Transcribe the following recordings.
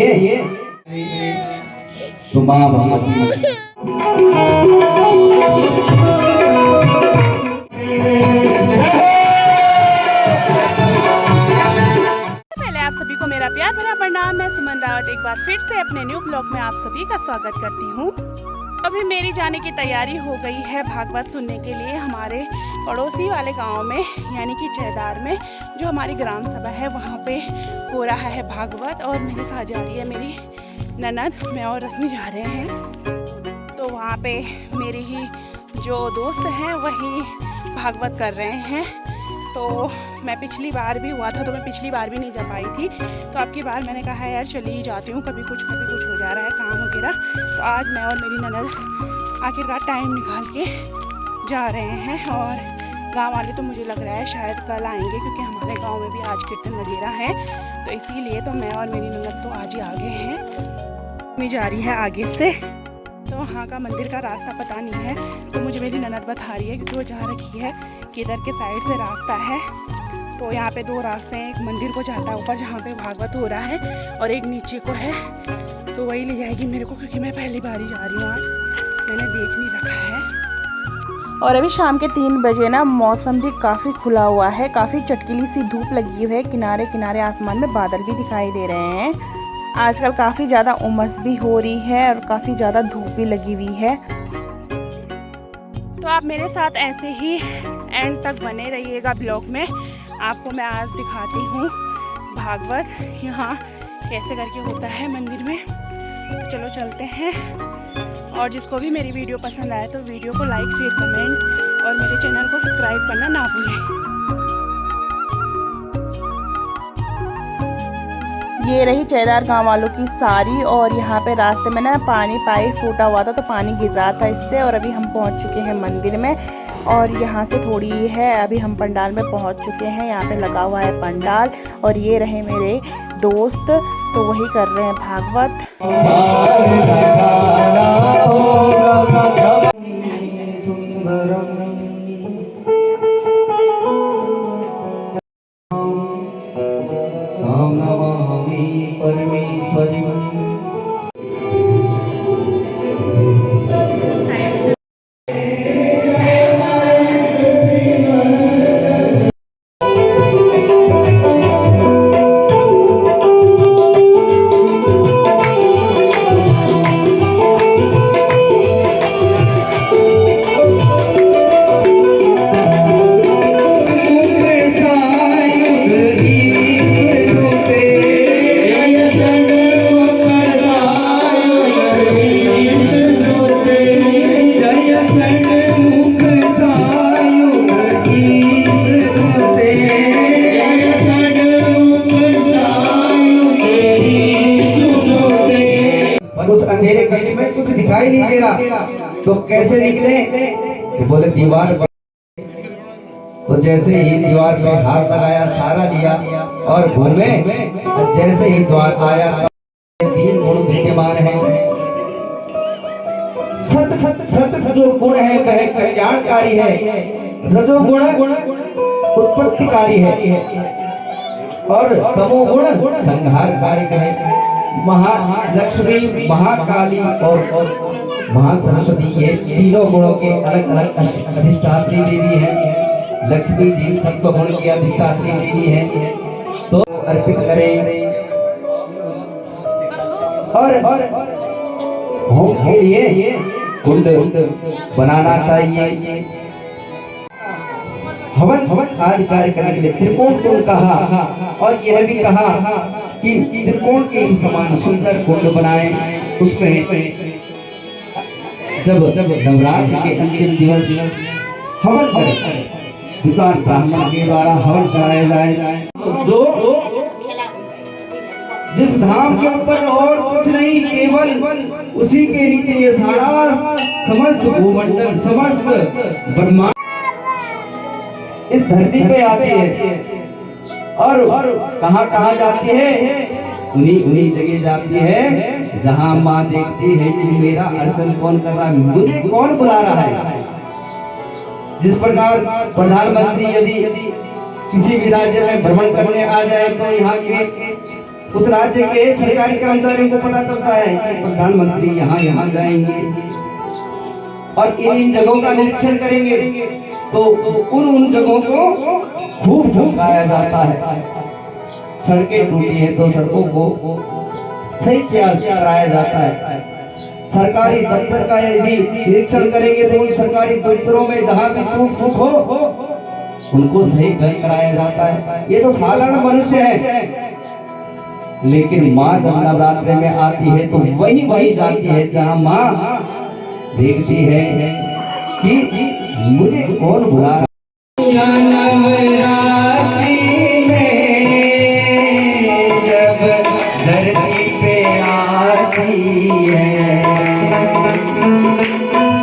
लिए तो माँ भगवती आप सभी को मेरा प्यार भरा प्रणाम। मैं सुमन रावत एक बार फिर से अपने न्यू ब्लॉग में आप सभी का स्वागत करती हूँ। अभी मेरी जाने की तैयारी हो गई है भागवत सुनने के लिए हमारे पड़ोसी वाले गांव में, यानी कि चैदार में जो हमारी ग्राम सभा है वहाँ पे हो रहा है भागवत। और मेरे साथ जा रही है मेरी ननद, मैं और रश्मि जा रहे हैं। तो वहाँ पे मेरी ही जो दोस्त हैं वही भागवत कर रहे हैं। तो मैं पिछली बार भी हुआ था तो मैं पिछली बार भी नहीं जा पाई थी, तो अब की बार मैंने कहा यार चली ही जाती हूँ, कभी कुछ हो जा रहा है काम वगैरह। तो आज मैं और मेरी ननद आखिरकार टाइम निकाल के जा रहे हैं। और गांव वाले तो मुझे लग रहा है शायद कल आएंगे, क्योंकि हमारे गांव में भी आज कीर्तन वगैरह है, तो इसीलिए तो मैं और मेरी ननद तो आज ही आगे हैं। मैं जा रही है आगे से, तो वहाँ का मंदिर का रास्ता पता नहीं है, तो मुझे मेरी ननद बता रही है क्योंकि वो जा रखी है कि इधर के साइड से रास्ता है। तो यहाँ पे दो रास्ते हैं, एक मंदिर को जाता है ऊपर जहाँ पे भागवत हो रहा है, और एक नीचे को है। तो वही ले जाएगी मेरे को, क्योंकि मैं पहली बार ही जा रही हूँ, आज मैंने देख नहीं रखा है। और अभी शाम के 3 बजे ना मौसम भी काफ़ी खुला हुआ है, काफ़ी चटकीली सी धूप लगी हुई है, किनारे किनारे आसमान में बादल भी दिखाई दे रहे हैं। आजकल काफ़ी ज़्यादा उमस भी हो रही है और काफ़ी ज़्यादा धूप भी लगी हुई है। तो आप मेरे साथ ऐसे ही एंड तक बने रहिएगा ब्लॉग में। आपको मैं आज दिखाती हूँ भागवत यहाँ कैसे करके होता है मंदिर में। चलो चलते हैं। और जिसको भी मेरी वीडियो पसंद आए तो वीडियो को लाइक शेयर कमेंट और मेरे चैनल को सब्सक्राइब करना ना भूलें। ये रही चैदार गांव वालों की सारी, और यहाँ पे रास्ते में ना पानी पाइप फूटा हुआ था तो पानी गिर रहा था इससे। और अभी हम पहुँच चुके हैं मंदिर में, और यहाँ से थोड़ी है अभी हम पंडाल में पहुँच चुके हैं। यहाँ पे लगा हुआ है पंडाल, और ये रहे मेरे दोस्त, तो वही कर रहे हैं भागवत। उस अंधेरे कक्ष में कुछ दिखाई नहीं दे रहा, तो कैसे निकले? तो बोले दीवार पर। तो जैसे ही दीवार पे हाथ लगाया, सहारा लिया और घूमे, जैसे ही द्वार आया, 3 गुण विद्यमान है। सत जो गुण है वह कल्याणकारी है, रजोगुण उत्पत्तिकारी है, और तमोगुण संहारकारी है। महालक्ष्मी, महाकाली और महासरस्वती, ये तीनों गुणों के अलग अलग अधिष्ठात्री देवी है। लक्ष्मी जी सत्व गुण की अधिष्ठात्री देवी है। तो अर्पित करें और होम के लिए कुंड बनाना चाहिए। हवन आदि कार्य करने के लिए त्रिकोण कुंड कहा, और यह भी कहा कि त्रिकोण के समान सुंदर कुंड बनाएं। उसमें जब नवरात्र के अंतिम दिवस हवन करें, दुकान ब्राह्मण के द्वारा हवन कराया जाए। जो जिस धाम के ऊपर और कुछ नहीं, केवल उसी के नीचे ये सारा समस्त भूमंडल, समस्त ब्रह्मांड इस धरती पे आती है। और कहाँ जाती है? उन्हीं जगह जाती है जहाँ माँ देखती है कि मेरा अर्चन कौन कर रहा है, मुझे कौन बुला रहा है। जिस प्रकार प्रधानमंत्री यदि किसी भी राज्य में भ्रमण करने आ जाए तो यहाँ के उस राज्य के सरकारी कर्मचारियों को पता चलता है कि प्रधानमंत्री यहाँ यहाँ जाएंगे और इन जगहों का निरीक्षण करेंगे, तो उन जगहों को खूब झुकाया जाता है। सड़कें टूटी है तो सड़कों को सही कराया जाता है। सरकारी दफ्तर का यदि निरीक्षण करेंगे तो उन सरकारी दफ्तरों में जहाँ भी टूट फूट हो उनको सही कराया जाता है। ये तो साधारण मनुष्य है, लेकिन माँ जब नवरात्रि में आती है तो वही जाती है जहाँ माँ देखती है कि मुझे कौन बुला रहा है। नवरात्रि में जब धरती पे आती है,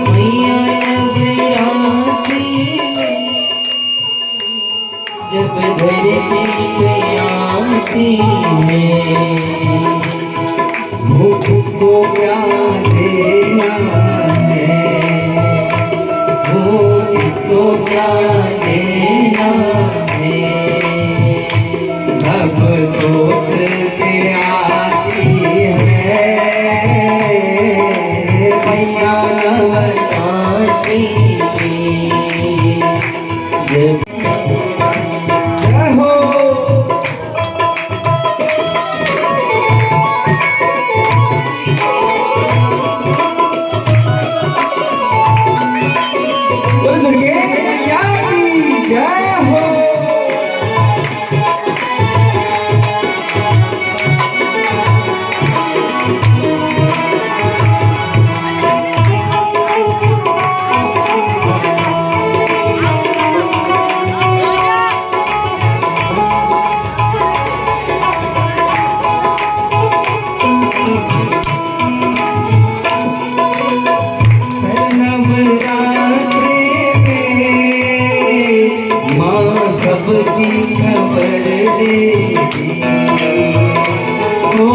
मैया नवरात्रि में जब धरती पे आती है, वो किसको क्या देना है, वो किसको क्या देना है, सब सोच के आती है। मैया नवरात्रि में जब जय हो बोल दुर्गे मैया की जय हो। सबकी खबर लेगी, ओ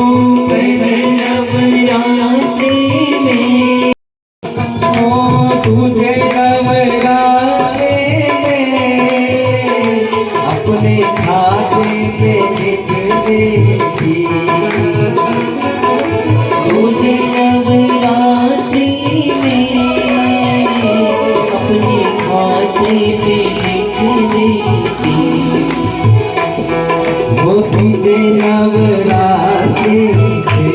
नवरात्रि में तुझे नवरात्रि में अपने खाते पे लिख देगी, तुझे नवरात्रि में अपने खाते पे लिख देती, वो तुझे नवरात्रि से,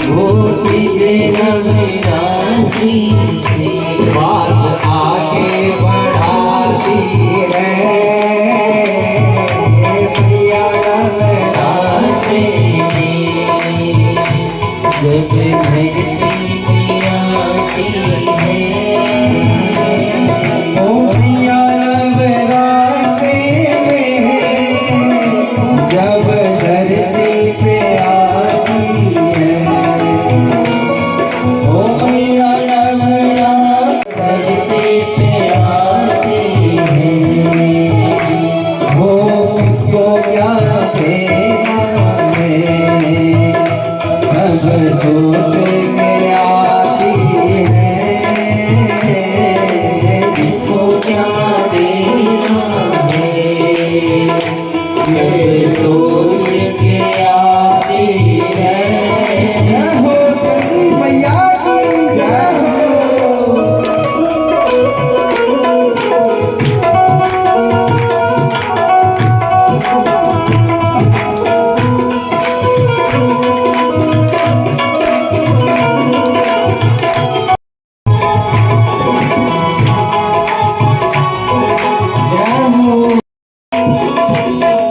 वो तुझे नवरात्रि से बात आगे बढ़ाती है। मैया नवरात्रि में जब धरती पे आती है, ओ मैया नवरात्रि में जब धरती पे आती है, ओ मैया नवरात्रि पे आती है, वो किसको क्या देना है, सब सोच के आती है। किसको क्या देना है, सब सोच के आती है। जय हो गणेश मैया की जय हो।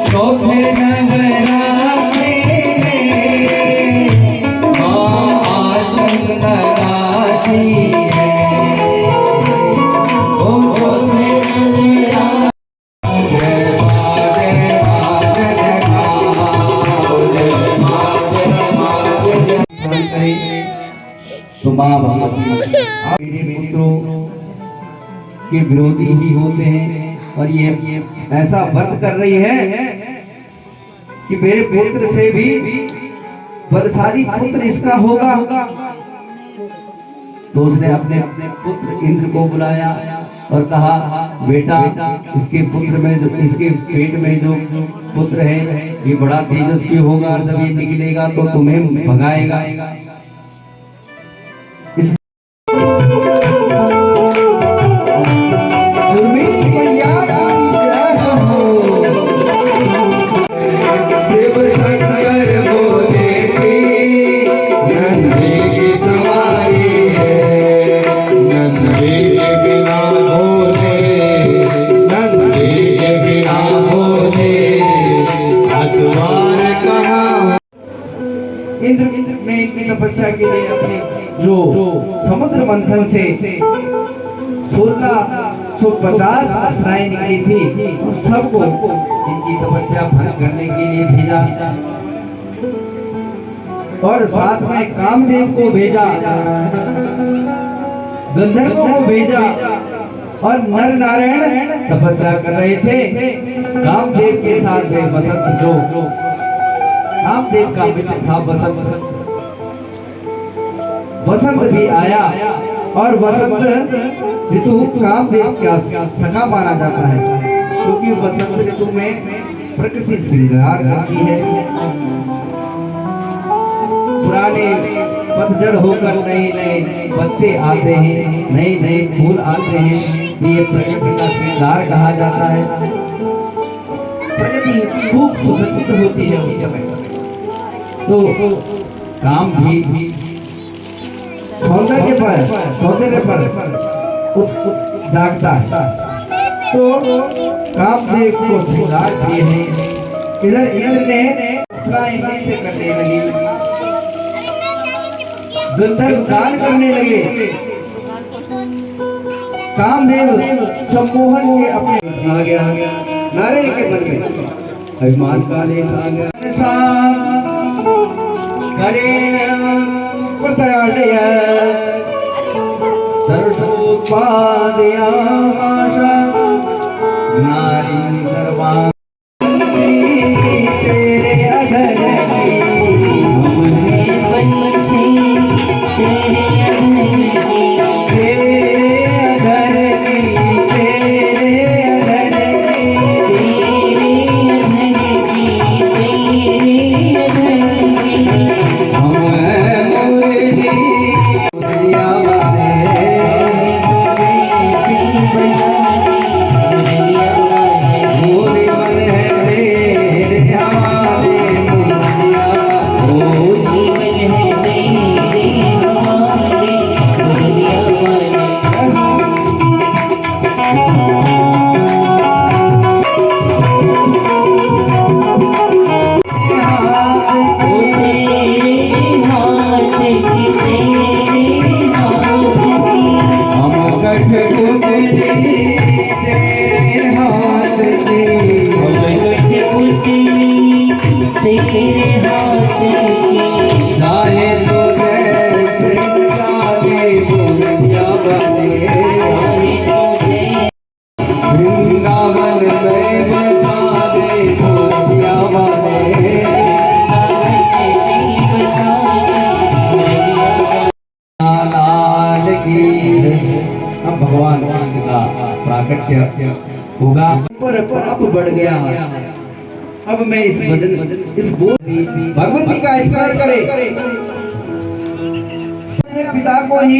चौथे नवरात्रि में माँ आसन लगाती है, ओ चौथे नवरात्रि जय माँ जय माँ जय माँ जय माँ जय माँ जय माँ। तो माँ भगवती आप मेरे मित्रों के विरोधी ही होते हैं, और ये ऐसा व्रत कर रही है कि मेरे पुत्र से भी बलशाली पुत्र इसका होगा। तो उसने अपने पुत्र इंद्र को बुलाया और कहा बेटा इसके पुत्र में जो इसके पेट में जो पुत्र है ये बड़ा तेजस्वी होगा, जब ये निकलेगा तो तुम्हें भगाएगा। इंद्र ने इतनी तपस्या के लिए अपने जो समुद्र मंथन से 1650 अप्सराएं निकली थी उन सबको इनकी तपस्या भंग करने के लिए भेजा और साथ में कामदेव को भेजा, गंधर्वों को भेजा और नर नारायण तपस्या कर रहे थे। कामदेव के साथ में वसंत जो कामदेव का मित्र था वसंत भी आया और वसंत ऋतु कामदेव का सखा माना जाता है, क्योंकि वसंत ऋतु में प्रकृति श्रृंगार करती है। पुराने पतझड़ होकर नए नए पत्ते आते हैं, नए नए फूल आते हैं, ये प्रकृति का श्रृंगार कहा जाता है। प्रकृति खूब सुसज्जित होती है उस समय, तो काम भी सौंदर्य पर जागता है। तो कामदेव को श्रृंगार किए हैं। इधर इंद्र ने नृत्य करने लगी, गंधर्व गान करने लगे। कामदेव सम्मोहन के अपने आ गया, नारायण के मन में अभिमान का लेस आ गया। करेण प्रतयालय दर्शोत्पादयामास नारी सर्वांसी तेरे अधर की मुझे बंसी तेरे अधर की तेरे अधर की तेरे अधर की तेरे अधर की हम मुरली मुरलिया वाले मोरे मन है तेरे हमारे मुरलिया हम कठपुतली तेरे हाथ की तेरे हाथ की चाहे तो जैसे चाहे मुरलिया वाले वृंदावन में बसा दे मुरलिया वाले लाल की। अब भगवान का प्राकट्य होगा पर अब बढ़ गया। अब मैं इस भजन इस बोल भगवती का स्मरण करे। पिता को ही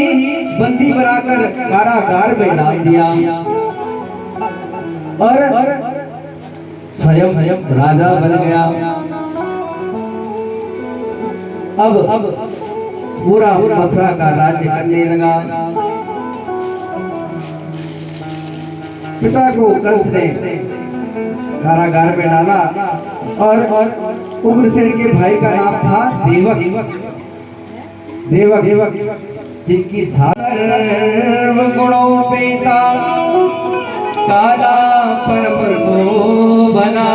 बंदी बनाकर कारागार में डाल दिया और स्वयं राजा बन गया। अब पूरा मथुरा का राज्य करने लगा। पिता को कंस ने कारागार में डाला और उग्रसेन के भाई का नाम था देवक जिनकी सर्व गुणों पेता काला परम शोभना।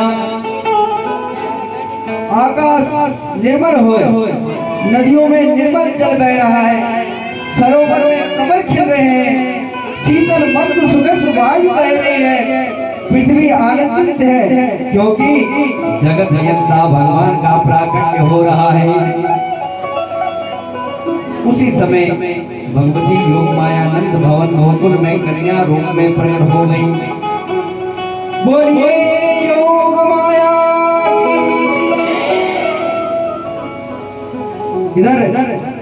आकाश निर्मल हो, नदियों में निर्मल जल बह रहा है, सरोवर में कमल खिल रहे हैं, शीतल मंद सुगंध वायु बह रही है, पृथ्वी आनंदित है क्योंकि जगत नियंता भगवान का प्राकट्य हो रहा है। उसी समय भगवती योग मायानंद भवन गोकुल में कन्या रूप में प्रकट हो गई। बोलिए योग माया की। इधर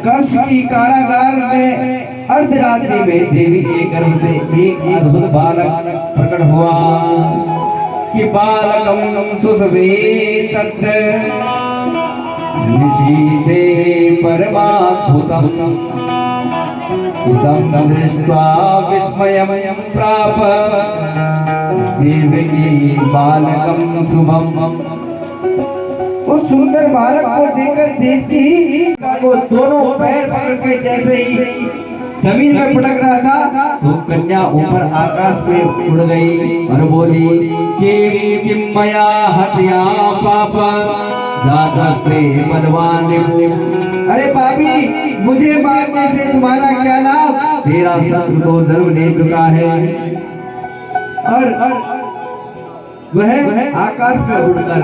कंस की कारागार में अर्धरात्रि में देवी के गर्भ से एक अद्भुत बालक प्रकट हुआ कि बालकम सुसवेतत् निशीते परमाद्भुतम् इदं दृष्ट्वा विस्मयं प्राप देवकी बालकं शुभम्। उस सुंदर बालक को देखकर देवकी को दोनों पैर पकड़ के जैसे ही जमीन में पटक रहा था वो कन्या ऊपर आकाश में उड़ गई और बोली किम मया हत्या पाप जातस्ते बलवान। अरे पापी, मुझे मारने से तुम्हारा क्या लाभ? तेरा शत्रु तो जन्म ले चुका है। और वह आकाश में उड़कर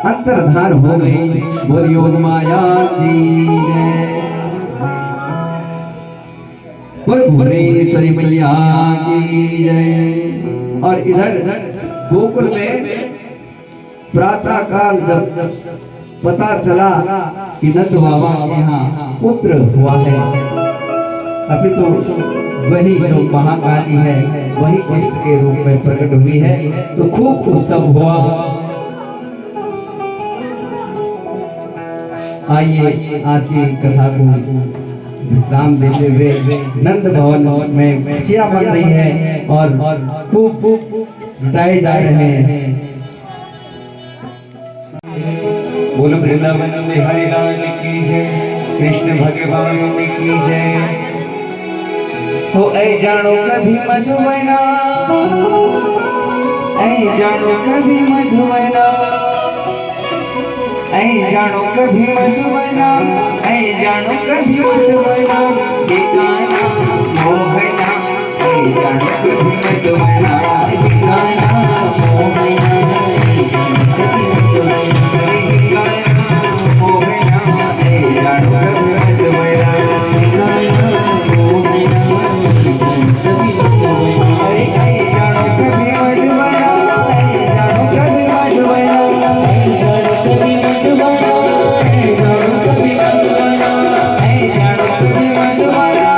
अंतर्धान हो गई। बोलियो माया की जय, भुवनेश्वरी मैया की जय। और इधर गोकुल में प्रातः काल जब पता चला कि नंद बाबा के यहाँ पुत्र हुआ है, अभी तो वही जो महाकाली है वही कृष्ण के रूप में प्रकट हुई है, तो खूब उत्सव हुआ। आइए आज की कथा को विश्राम देते हुए नंद भवन में खुशियां बन रही है और खूब लुटाए जा रहे हैं। बोलो वृंदावन में हरि लाल की जय, कृष्ण भगवान की जय। हो ऐ जानो कभी मधुबना, ऐ जानो कभी मधुबना, ऐ जानो कभी मधुबना, ऐ जानो कभी मधुबना, ये गाना मोहना, ऐ जानो कभी मधुबना, ये गाना मोहना, ऐ जानो कभी मधुबना, ये गाना मोहना, ऐ जानो कभी मधुबना, ये गाना मोहना, ऐ जानो कभी मधुबना, ऐ जानो कभी मधुबना, ऐ जानो कभी मधुबना, ऐ जानो कभी मधुबना, ऐ जानो कभी मधुबना, ऐ जानो कभी मधुबना,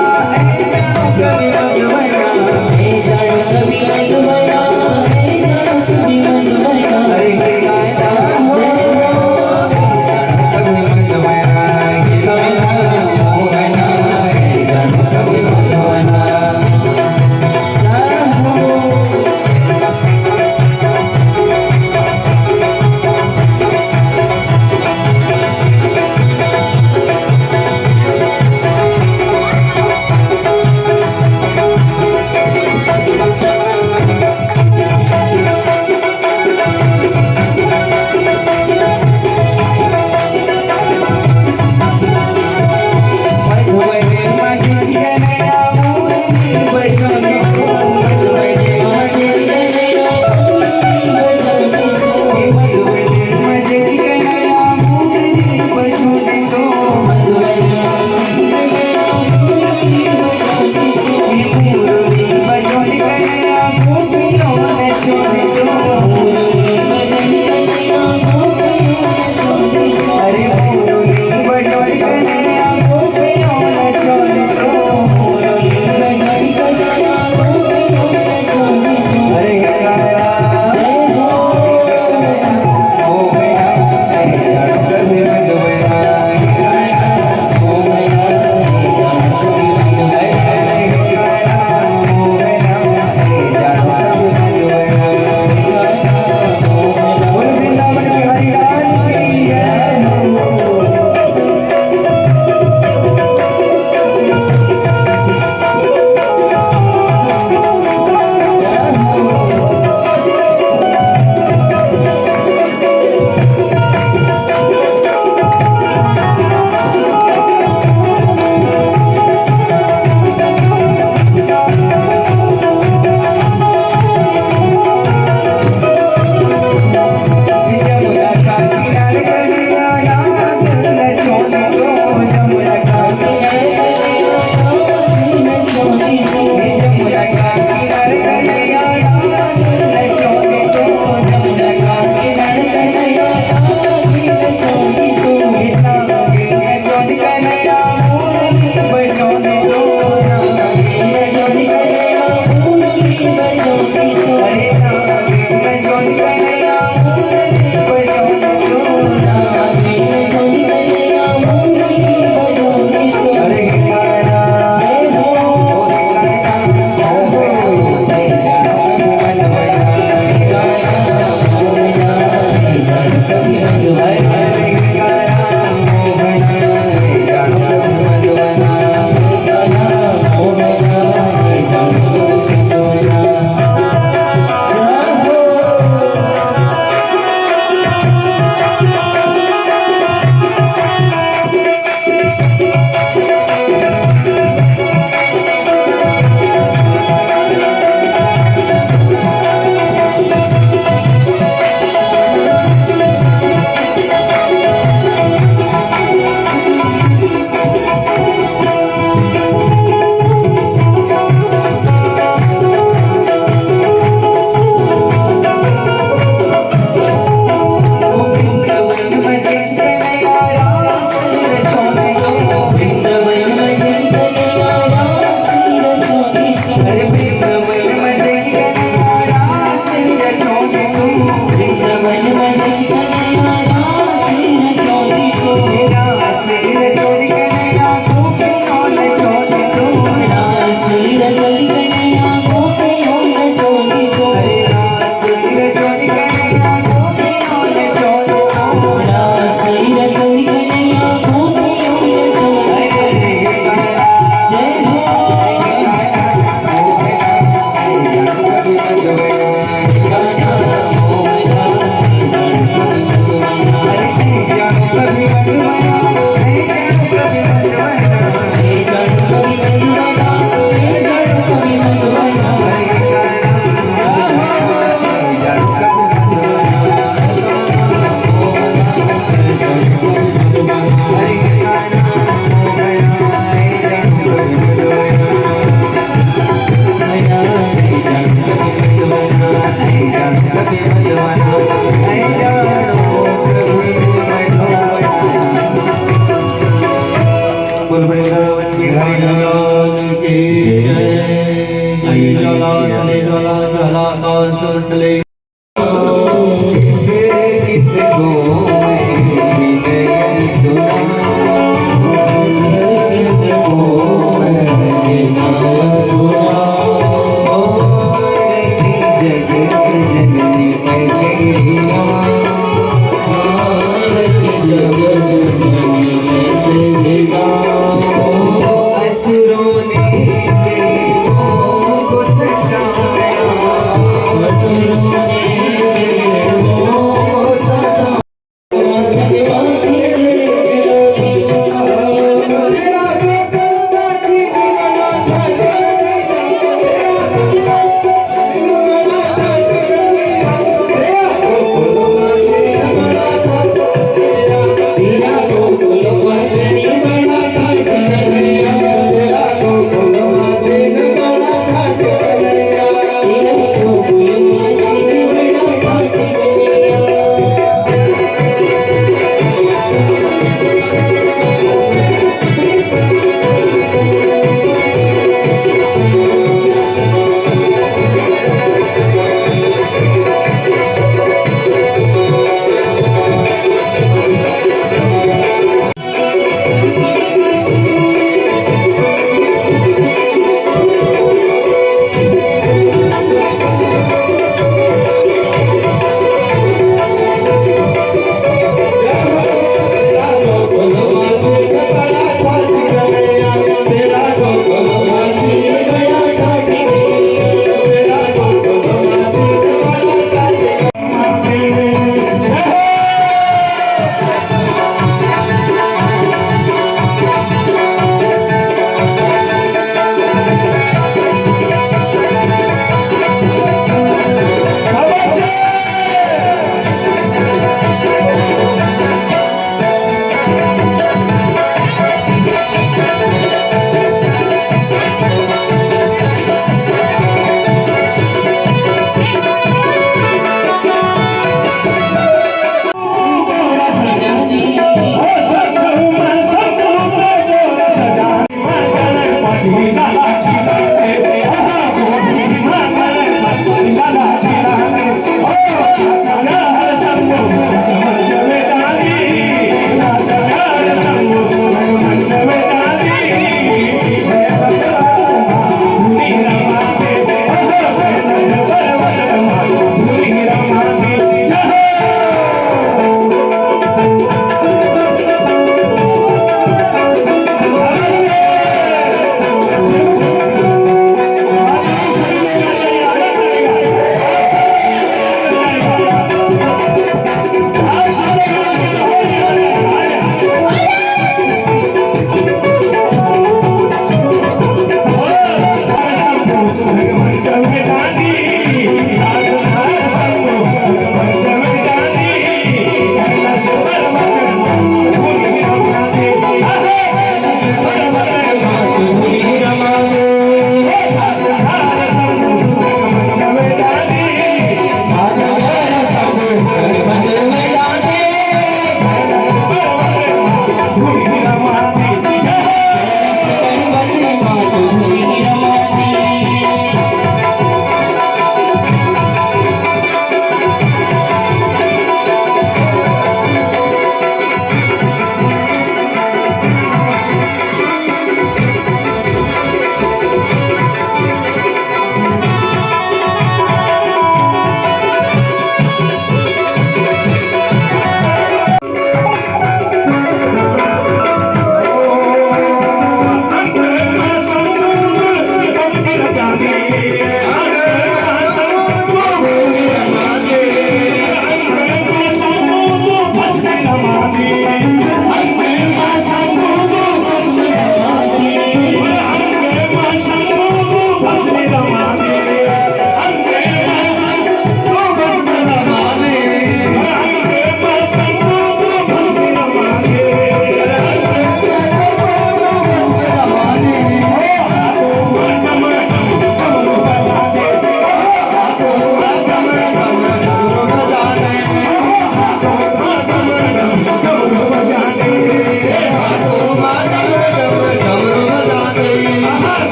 ज्वाला तले ज्वाला ज्वाला काल तले किसको मैं सुना किसको मैं सुना जग जननी मैं तेरिया जग जननी मैं तेरिया असुरों ने तेरी को सताया असुरों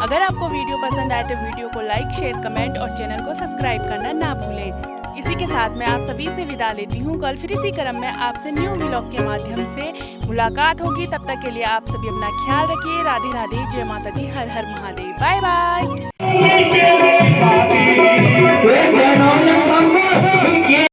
अगर आपको वीडियो पसंद आए तो वीडियो को लाइक, शेयर, कमेंट और चैनल को सब्सक्राइब करना ना भूलें। इसी के साथ मैं आप सभी से विदा लेती हूँ। कल फिर इसी क्रम में आपसे न्यू व्लॉग के माध्यम से मुलाकात होगी। तब तक के लिए आप सभी अपना ख्याल रखिए। राधे राधे, जय माता दी, हर हर महादेव, बाय बाय।